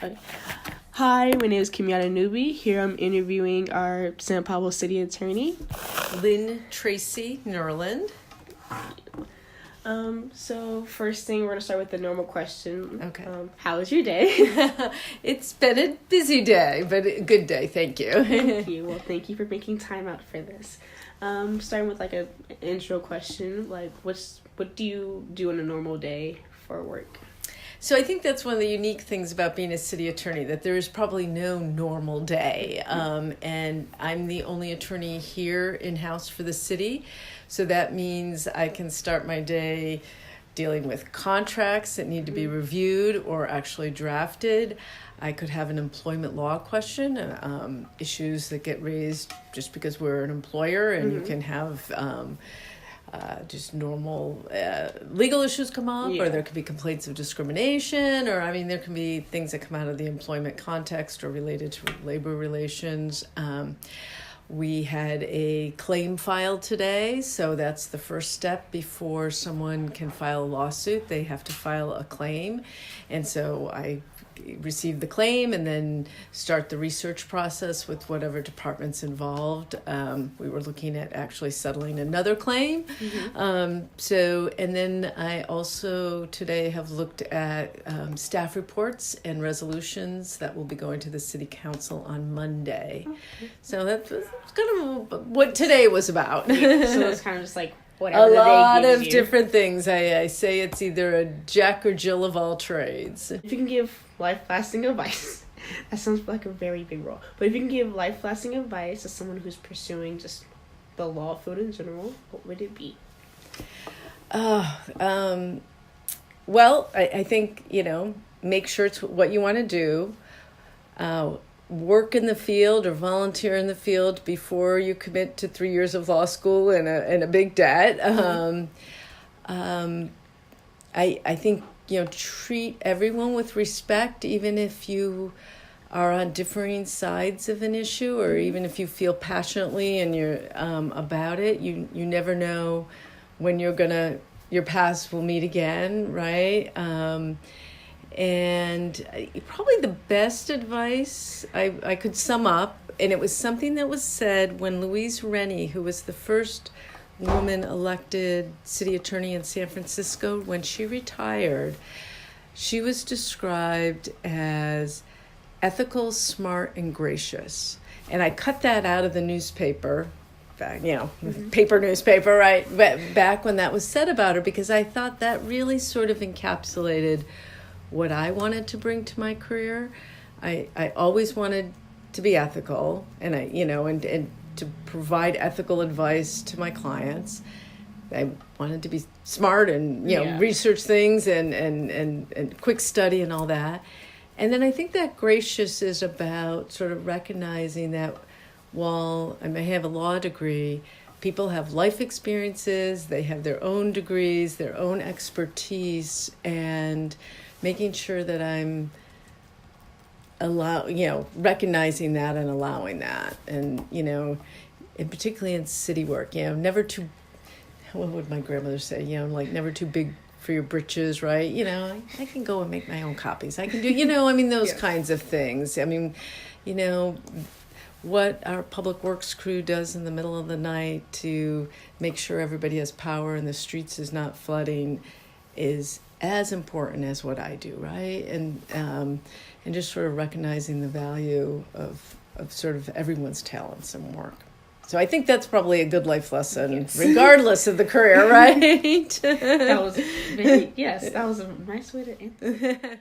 Okay. Hi, my name is Kimiana Newby. Here I'm interviewing our San Pablo City Attorney, Lynn Tracy Nerland. So first thing, we're going to start with the normal question. Okay. How was your day? It's been a busy day, but a good day. Thank you. Thank you. Well, thank you for making time out for this. Starting with an intro question, what do you do on a normal day for work? So I think that's one of the unique things about being a city attorney, that there is probably no normal day. And I'm the only attorney here in-house for the city. So that means I can start my day dealing with contracts that need to be reviewed or actually drafted. I could have an employment law question, issues that get raised just because we're an employer, and you can have just normal legal issues come up, or there could be complaints of discrimination, or there can be things that come out of the employment context or related to labor relations. We had a claim filed today, so that's the first step before someone can file a lawsuit. They have to file a claim, and so I receive the claim and then start the research process with whatever department's involved. We were looking at actually settling another claim. And then I also today have looked at staff reports and resolutions that will be going to the city council on Monday. So that's kind of what today was about. So it's kind of just like whatever a lot of you. Different things. I say it's either a Jack or Jill of all trades. If you can give life-lasting advice, that sounds like a very big role, but if you can give life-lasting advice to someone who's pursuing just the law field in general, what would it be? Well, I think, make sure it's what you want to do. Work in the field or volunteer in the field before you commit to 3 years of law school and a big debt. I think, treat everyone with respect, even if you are on differing sides of an issue, or even if you feel passionately and you're about it. You never know when your paths will meet again, right? And probably the best advice I could sum up, and it was something that was said when Louise Rennie, who was the first woman elected city attorney in San Francisco, when she retired, she was described as ethical, smart, and gracious. And I cut that out of the newspaper, paper newspaper, right? But back when that was said about her, because I thought that really sort of encapsulated what I wanted to bring to my career. I always wanted to be ethical, and and to provide ethical advice to my clients. I wanted to be smart and research things and quick study and all that. And then I think that gracious is about sort of recognizing that while I may have a law degree, people have life experiences, they have their own degrees, their own expertise, and making sure that I'm recognizing that and allowing that. And, and particularly in city work, never too, what would my grandmother say? Never too big for your britches, right? I can go and make my own copies. I can do, those kinds of things. What our public works crew does in the middle of the night to make sure everybody has power and the streets is not flooding is as important as what I do, right? And just sort of recognizing the value of sort of everyone's talents and work. So I think that's probably a good life lesson, regardless of the career, right? That was a nice way to end.